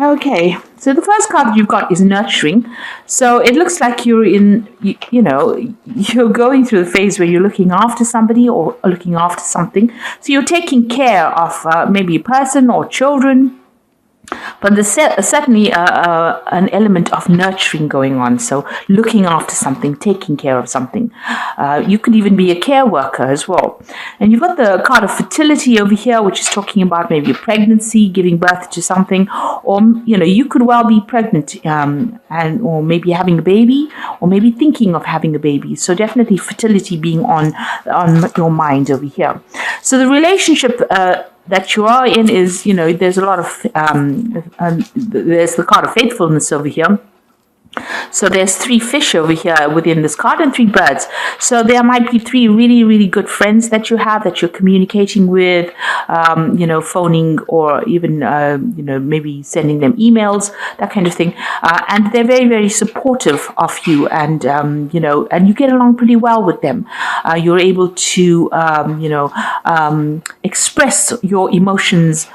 Okay, so the first card you've got is nurturing. So it looks like you're you're going through the phase where you're looking after somebody or looking after something. So you're taking care of maybe a person or children, but there's certainly an element of nurturing going on. So looking after something, taking care of something. You could even be a care worker as well. And you've got the card of fertility over here, which is talking about maybe a pregnancy, giving birth to something, or you could well be pregnant, and or maybe having a baby, or maybe thinking of having a baby. So definitely fertility being on your mind over here. So the relationship that you are in is, there's a lot of, there's the card of faithfulness over here. So there's 3 fish over here within this card and 3 birds. So there might be 3 really, really good friends that you have that you're communicating with, phoning or even, maybe sending them emails, that kind of thing. And they're very, very supportive of you, and, and you get along pretty well with them. You're able to, express your emotions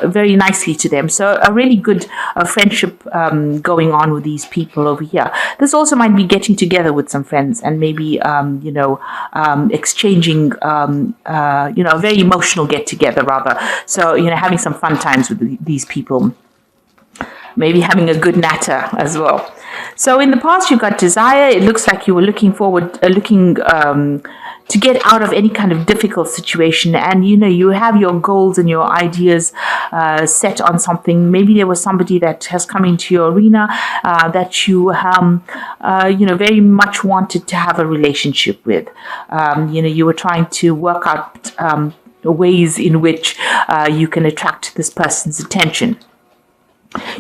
very nicely to them. So a really good friendship going on with these people over here. This also might be getting together with some friends and maybe exchanging a very emotional get together rather. So having some fun times with these people. Maybe having a good natter as well. So in the past, you've got desire. It looks like you were looking to get out of any kind of difficult situation, and you have your goals and your ideas set on something. Maybe there was somebody that has come into your arena that you very much wanted to have a relationship with. You were trying to work out ways in which you can attract this person's attention.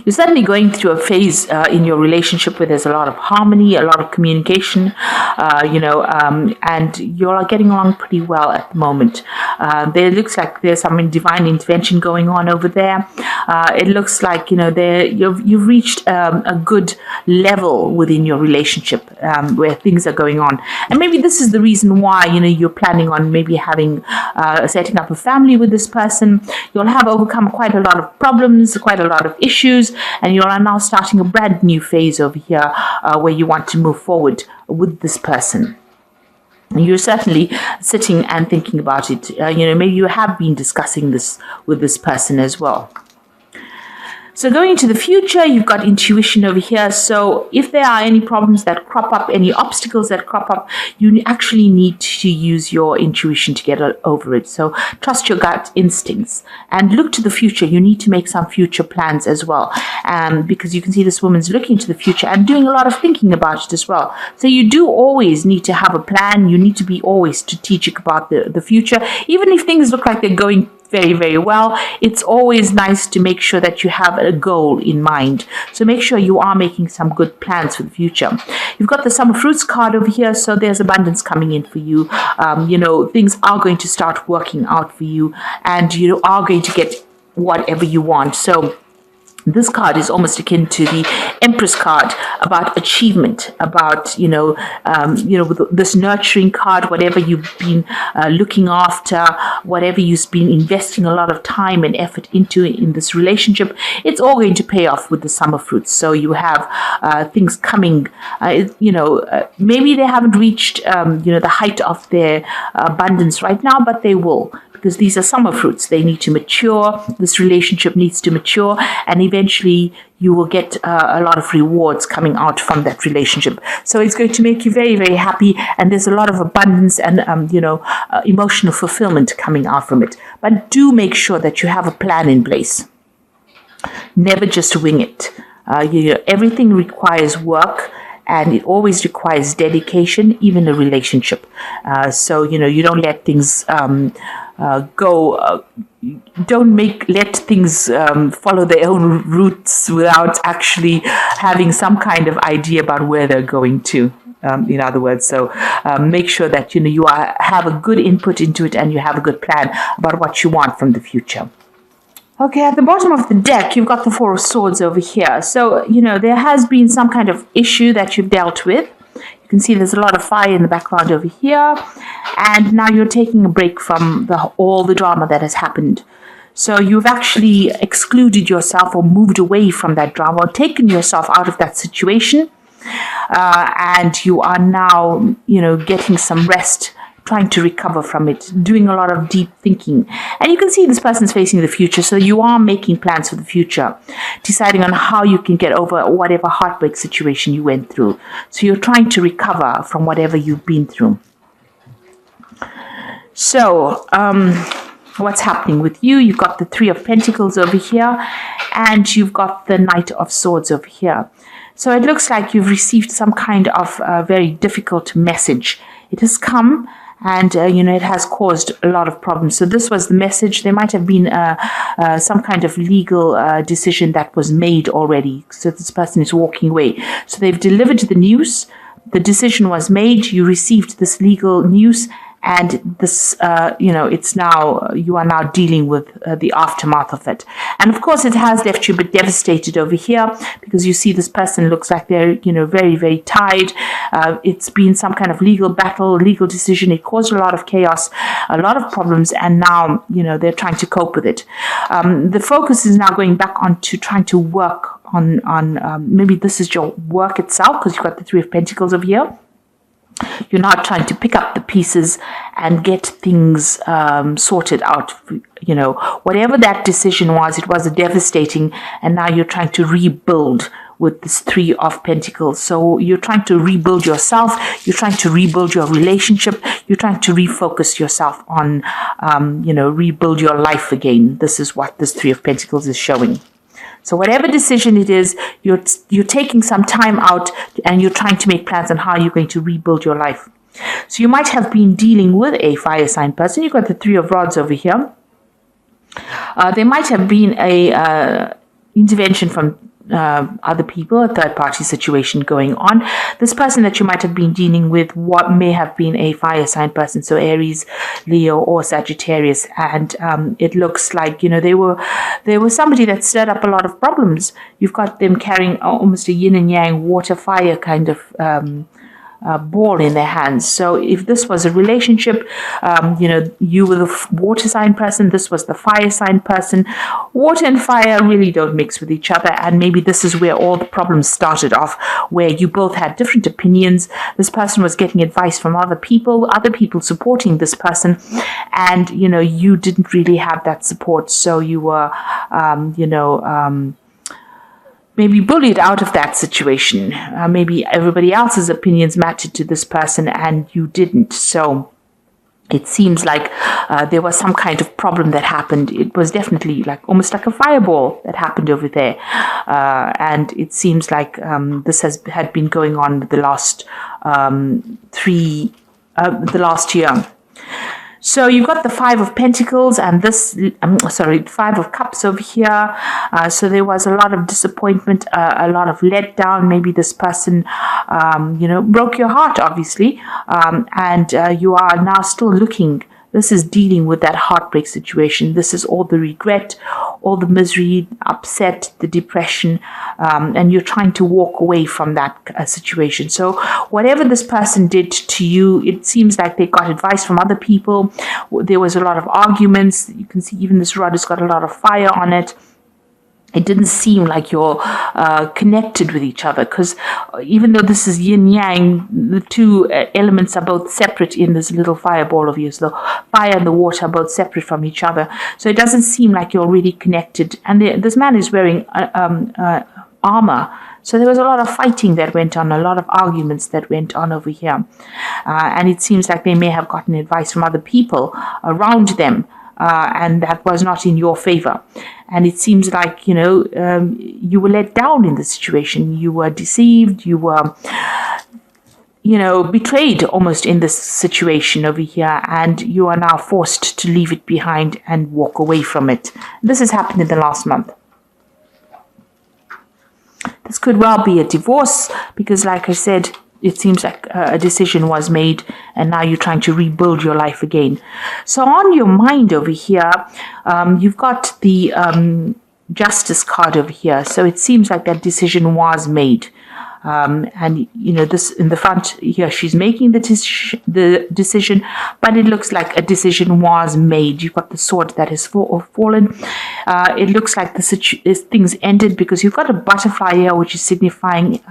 You're certainly going through a phase in your relationship where there's a lot of harmony, a lot of communication, and you're getting along pretty well at the moment. There looks like there's some divine intervention going on over there. It looks like you've reached a good level within your relationship where things are going on, and maybe this is the reason why you're planning on maybe having setting up a family with this person. You'll have overcome quite a lot of problems, quite a lot of issues. And you are now starting a brand new phase over here where you want to move forward with this person. And you're certainly sitting and thinking about it. Maybe you have been discussing this with this person as well. So going into the future, you've got intuition over here. So if there are any problems that crop up, any obstacles that crop up, you actually need to use your intuition to get over it. So trust your gut instincts and look to the future. You need to make some future plans as well, because you can see this woman's looking to the future and doing a lot of thinking about it as well. So you do always need to have a plan. You need to be always strategic about the future. Even if things look like they're going very, very well, it's always nice to make sure that you have a goal in mind. So make sure you are making some good plans for the future. You've got the summer fruits card over here, so there's abundance coming in for you. Things are going to start working out for you, and you are going to get whatever you want. So this card is almost akin to the Empress card, about achievement, about, with this nurturing card, whatever you've been looking after, whatever you've been investing a lot of time and effort into in this relationship, it's all going to pay off with the summer fruits. So you have things coming, maybe they haven't reached, the height of their abundance right now, but they will. Because these are summer fruits. They need to mature. This relationship needs to mature. And eventually you will get a lot of rewards coming out from that relationship. So it's going to make you very, very happy. And there's a lot of abundance and, emotional fulfillment coming out from it. But do make sure that you have a plan in place. Never just wing it. Everything requires work. And it always requires dedication, even a relationship. So you don't let things go. Let things follow their own routes without actually having some kind of idea about where they're going to. In other words, so make sure that you have a good input into it, and you have a good plan about what you want from the future. Okay, at the bottom of the deck, you've got the Four of Swords over here. So, there has been some kind of issue that you've dealt with. You can see there's a lot of fire in the background over here. And now you're taking a break from all the drama that has happened. So you've actually excluded yourself or moved away from that drama or taken yourself out of that situation. And you are now, getting some rest, trying to recover from it, doing a lot of deep thinking. And you can see this person's facing the future. So you are making plans for the future, deciding on how you can get over whatever heartbreak situation you went through. So you're trying to recover from whatever you've been through. So, what's happening with you? You've got the Three of Pentacles over here, and you've got the Knight of Swords over here. So it looks like you've received some kind of very difficult message. It has come, and it has caused a lot of problems. So this was the message. There might have been some kind of legal decision that was made already. So this person is walking away. So they've delivered the news. The decision was made. You received this legal news. And this, it's now, you are now dealing with the aftermath of it. And of course, it has left you a bit devastated over here, because you see this person looks like they're, very, very tired. It's been some kind of legal battle, legal decision. It caused a lot of chaos, a lot of problems. And now, they're trying to cope with it. The focus is now going back on to trying to work on maybe this is your work itself, because you've got the Three of Pentacles over here. You're not trying to pick up the pieces and get things sorted out. Whatever that decision was, it was devastating, and now you're trying to rebuild with this Three of Pentacles. So you're trying to rebuild yourself. You're trying to rebuild your relationship. You're trying to refocus yourself on, rebuild your life again. This is what this Three of Pentacles is showing. So whatever decision it is, you're taking some time out, and you're trying to make plans on how you're going to rebuild your life. So you might have been dealing with a fire sign person. You've got the Three of Rods over here. There might have been a intervention from other people, a third-party situation going on. This person that you might have been dealing with, what may have been a fire sign person, so Aries, Leo, or Sagittarius, and it looks like they were somebody that stirred up a lot of problems. You've got them carrying almost a yin and yang, water, fire kind of ball in their hands. So if this was a relationship, you were the water sign person, this was the fire sign person. Water and fire really don't mix with each other, and maybe this is where all the problems started off, where you both had different opinions. This person was getting advice from other people supporting this person, and you didn't really have that support, so you were maybe bullied out of that situation. Maybe everybody else's opinions mattered to this person and you didn't. So it seems like there was some kind of problem that happened. It was definitely almost like a fireball that happened over there. And it seems like this had been going on the last year. So you've got the Five of Pentacles and Five of Cups over here. So there was a lot of disappointment, a lot of letdown. Maybe this person, broke your heart, obviously. And you are now still looking. This is dealing with that heartbreak situation. This is all the regret, all the misery, upset, the depression, and you're trying to walk away from that situation. So whatever this person did to you, it seems like they got advice from other people. There was a lot of arguments. You can see even this rod has got a lot of fire on it. It didn't seem like you're connected with each other, because even though this is yin yang, the two elements are both separate in this little fireball of yours. The fire and the water are both separate from each other. So it doesn't seem like you're really connected. And this man is wearing armor. So there was a lot of fighting that went on, a lot of arguments that went on over here. And it seems like they may have gotten advice from other people around them. And that was not in your favor. And it seems like, you were let down in the situation. You were deceived. You were, betrayed almost in this situation over here. And you are now forced to leave it behind and walk away from it. This has happened in the last month. This could well be a divorce because, like I said, it seems like a decision was made and now you're trying to rebuild your life again. So on your mind over here, you've got the Justice card over here. So it seems like that decision was made. And this in the front here, she's making the decision, but it looks like a decision was made. You've got the sword that has fallen. It looks like things ended, because you've got a butterfly here, which is signifying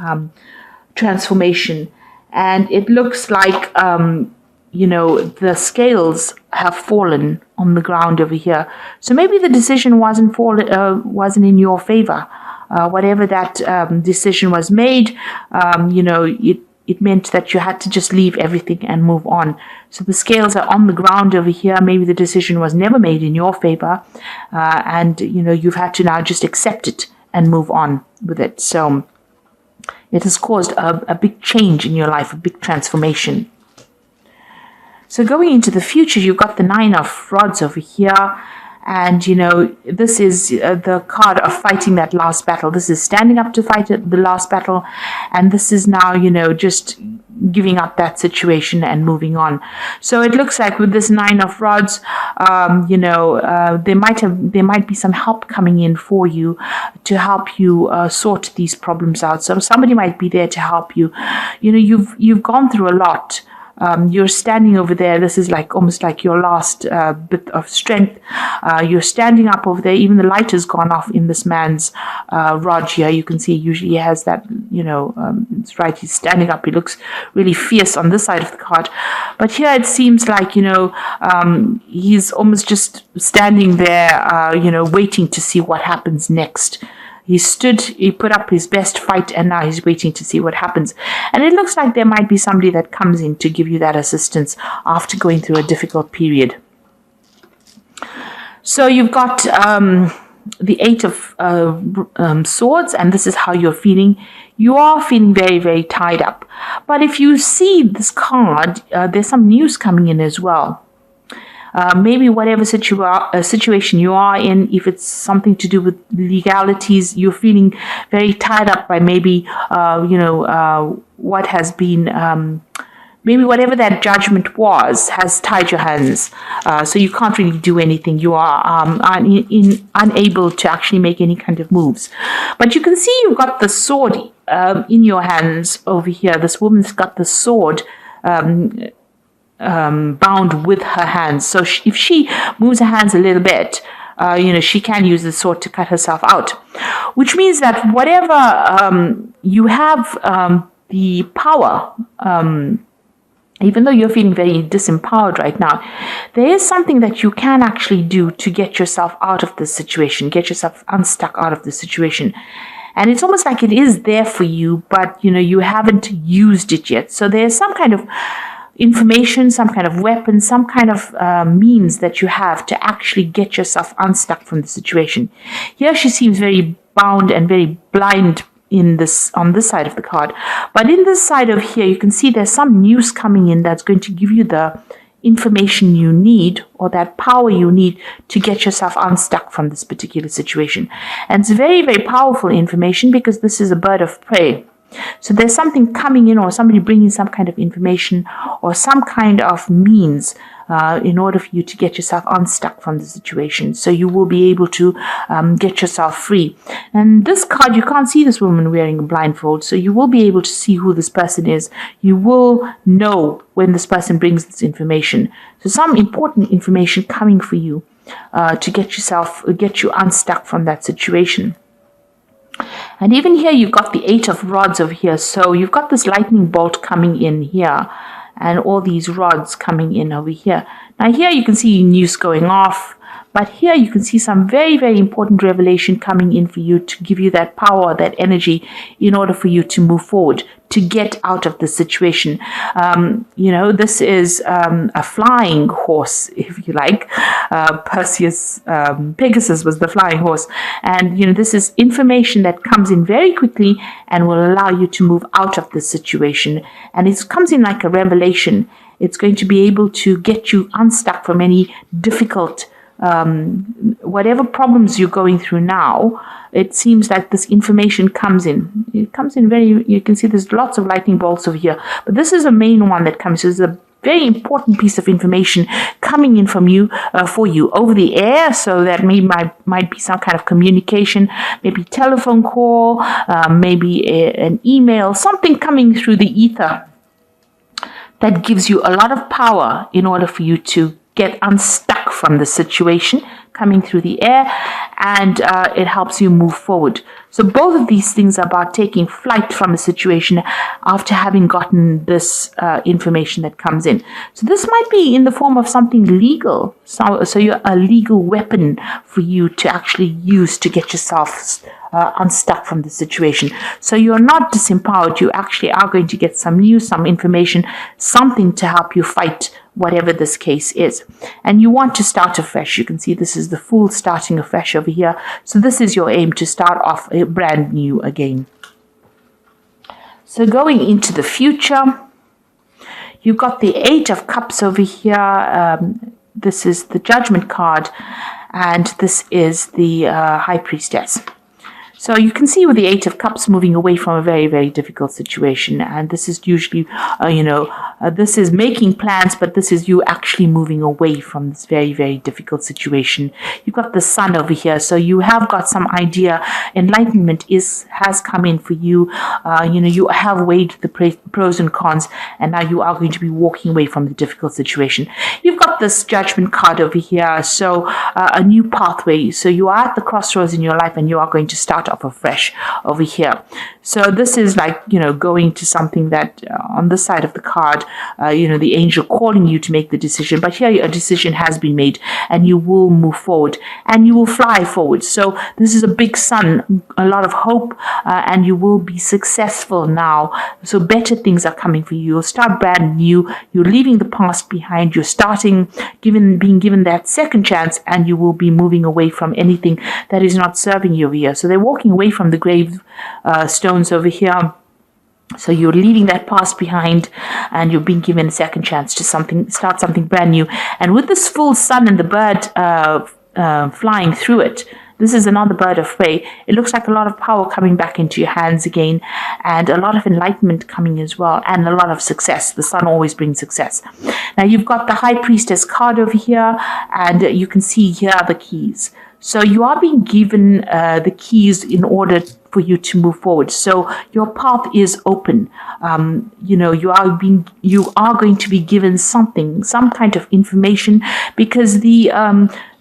transformation. And it looks like the scales have fallen on the ground over here. So maybe the decision wasn't in your favor. Whatever that decision was made, it meant that you had to just leave everything and move on. So the scales are on the ground over here. Maybe the decision was never made in your favor, and you've had to now just accept it and move on with it. So it has caused a big change in your life, a big transformation. So going into the future, you've got the 9 of Rods over here. And, this is the card of fighting that last battle. This is standing up to fight the last battle. And this is now, just giving up that situation and moving on. So it looks like with this 9 of Rods, there might be some help coming in for you to help you sort these problems out. So somebody might be there to help you. You've gone through a lot. You're standing over there. This is almost like your last bit of strength. You're standing up over there. Even the light has gone off in this man's rod here. You can see usually he has that, it's right. He's standing up. He looks really fierce on this side of the card. But here it seems like, he's almost just standing there, waiting to see what happens next. He put up his best fight, and now he's waiting to see what happens. And it looks like there might be somebody that comes in to give you that assistance after going through a difficult period. So you've got the 8 of Swords, and this is how you're feeling. You are feeling very, very tied up. But if you see this card, there's some news coming in as well. Maybe whatever situation you are in, if it's something to do with legalities, you're feeling very tied up by maybe, what has been, maybe whatever that judgment was has tied your hands. So you can't really do anything. You are unable to actually make any kind of moves. But you can see you've got the sword in your hands over here. This woman's got the sword bound with her hands. So if she moves her hands a little bit, she can use the sword to cut herself out. Which means that whatever you have the power, even though you're feeling very disempowered right now, there is something that you can actually do to get yourself out of this situation, get yourself unstuck out of this situation. And it's almost like it is there for you, but, you haven't used it yet. So there's some kind of information, some kind of weapon, some kind of means that you have to actually get yourself unstuck from the situation. Here she seems very bound and very blind on this side of the card. But in this side of here, you can see there's some news coming in that's going to give you the information you need, or that power you need to get yourself unstuck from this particular situation. And it's very, very powerful information, because this is a bird of prey. So there's something coming in, or somebody bringing some kind of information or some kind of means in order for you to get yourself unstuck from the situation. So you will be able to get yourself free. And this card, you can't see this woman wearing a blindfold, so you will be able to see who this person is. You will know when this person brings this information. So some important information coming for you to get you unstuck from that situation. And even here, you've got the 8 of Rods over here. So you've got this lightning bolt coming in here, and all these rods coming in over here. Now here you can see news going off, but here you can see some very, very important revelation coming in for you to give you that power, that energy, in order for you to move forward, to get out of the situation. This is a flying horse, if you like. Pegasus was the flying horse. And, this is information that comes in very quickly and will allow you to move out of the situation. And it comes in like a revelation. It's going to be able to get you unstuck from any difficult whatever problems you're going through now. It seems like this information comes in. It comes in you can see there's lots of lightning bolts over here, but this is a main one that comes. This is very important piece of information coming in from you for you over the air. So that might be some kind of communication, maybe telephone call, maybe an email, something coming through the ether that gives you a lot of power in order for you to get unstuck from the situation coming through the air, and it helps you move forward. So both of these things are about taking flight from a situation after having gotten this information that comes in. So this might be in the form of something legal. So you're a legal weapon for you to actually use to get yourself unstuck from the situation. So you're not disempowered. You actually are going to get some news, some information, something to help you fight whatever this case is. And you want to start afresh. You can see this is the Fool starting afresh over here. So this is your aim, to start off brand new again. So going into the future, you've got the Eight of Cups over here. This is the Judgment card, and this is the High Priestess. So you can see with the Eight of Cups moving away from a very, very difficult situation. And this is usually, this is making plans, but this is you actually moving away from this very, very difficult situation. You've got the Sun over here. So you have got some idea. Enlightenment has come in for you. You have weighed the pros and cons, and now you are going to be walking away from the difficult situation. You've got this Judgment card over here. So a new pathway. So you are at the crossroads in your life, and you are going to start off afresh over here. So this is like, going to something that on this side of the card, the angel calling you to make the decision. But here a decision has been made, and you will move forward, and you will fly forward. So this is a big sun, a lot of hope, and you will be successful now. So better things are coming for you. You'll start brand new. You're leaving the past behind. You're starting, being given that second chance, and you will be moving away from anything that is not serving you over here. So they're walking away from the grave stones over here. So you're leaving that past behind, and you're being given a second chance to start something brand new. And with this full sun and the bird flying through it, this is another bird of prey. It looks like a lot of power coming back into your hands again, and a lot of enlightenment coming as well, and a lot of success. The sun always brings success. Now you've got the High Priestess card over here, and you can see here are the keys. So you are being given the keys in order for you to move forward. So your path is open. You are going to be given some kind of information, because the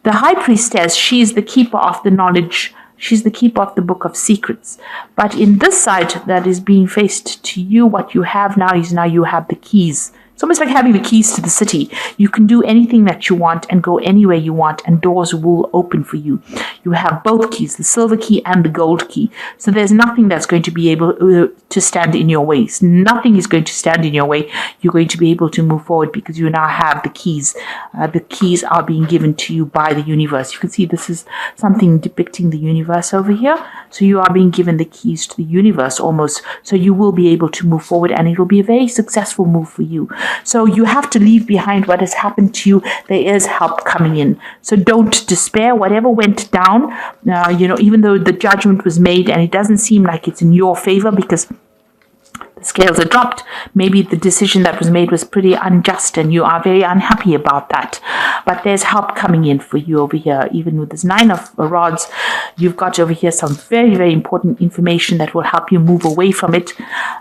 High Priestess, she's the keeper of the knowledge. She's the keeper of the book of secrets. But in this side that is being faced to you, what you have now is you have the keys. It's almost like having the keys to the city. You can do anything that you want and go anywhere you want, and doors will open for you. You have both keys, the silver key and the gold key. So there's nothing that's going to be able to stand in your way. Nothing is going to stand in your way. You're going to be able to move forward because you now have the keys. The keys are being given to you by the universe. You can see this is something depicting the universe over here. So you are being given the keys to the universe almost. So you will be able to move forward, and it will be a very successful move for you. So you have to leave behind what has happened to you. There is help coming in. So don't despair. Whatever went down, even though the judgment was made and it doesn't seem like it's in your favor because the scales are dropped, maybe the decision that was made was pretty unjust and you are very unhappy about that. But there's help coming in for you over here. Even with this Nine of Rods, you've got over here some very, very important information that will help you move away from it,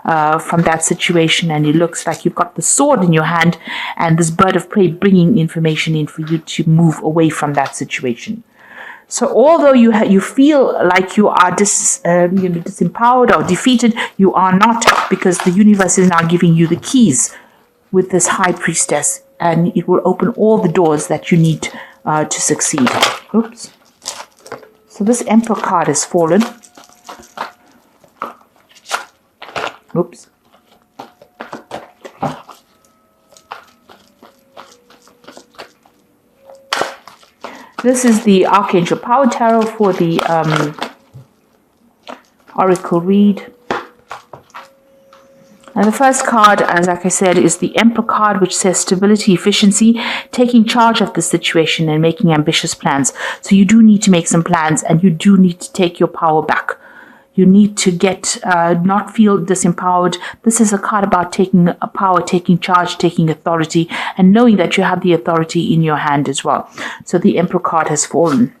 from that situation. And it looks like you've got the sword in your hand and this bird of prey bringing information in for you to move away from that situation. So although you feel like you are disempowered or defeated, you are not, because the universe is now giving you the keys with this High Priestess, and it will open all the doors that you need to succeed. Oops. So this Emperor card has fallen. Oops. This is the Archangel Power Tarot for the Oracle read. And the first card, as like I said, is the Emperor card, which says stability, efficiency, taking charge of the situation and making ambitious plans. So you do need to make some plans, and you do need to take your power back. You need to not feel disempowered. This is a card about taking power, taking charge, taking authority, and knowing that you have the authority in your hand as well. So the Emperor card has fallen.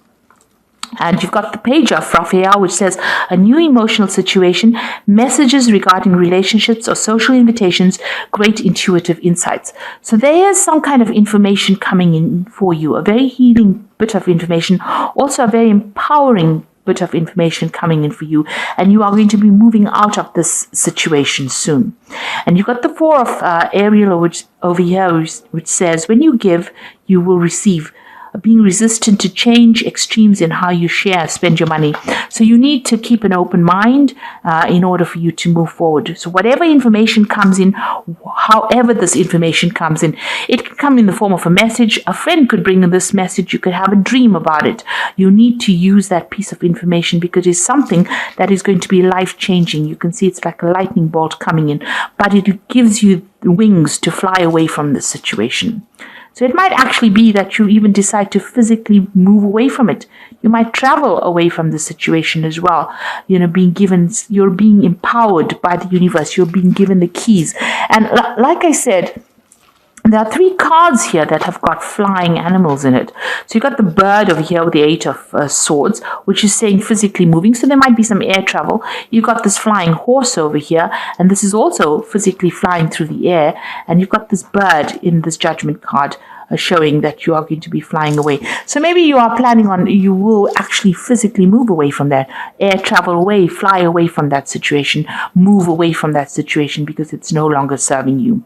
And you've got the Page of Raphael, which says a new emotional situation, messages regarding relationships or social invitations, great intuitive insights. So there is some kind of information coming in for you, a very healing bit of information, also a very empowering bit of information coming in for you, and you are going to be moving out of this situation soon. And you've got the Four of Ariel over here, which says, when you give, you will receive. Being resistant to change, extremes in how you spend your money. So you need to keep an open mind in order for you to move forward. So whatever information comes in, however this information comes in, it can come in the form of a message. A friend could bring in this message. You could have a dream about it. You need to use that piece of information because it's something that is going to be life-changing. You can see it's like a lightning bolt coming in, but it gives you wings to fly away from this situation. So it might actually be that you even decide to physically move away from it. You might travel away from the situation as well. You're being empowered by the universe. You're being given the keys. And like I said, there are 3 cards here that have got flying animals in it. So you've got the bird over here with the 8 of Swords, which is saying physically moving. So there might be some air travel. You've got this flying horse over here, and this is also physically flying through the air. And you've got this bird in this Judgment card showing that you are going to be flying away. So maybe you are planning on, you will actually physically move away from that. Air travel away, fly away from that situation, move away from that situation because it's no longer serving you.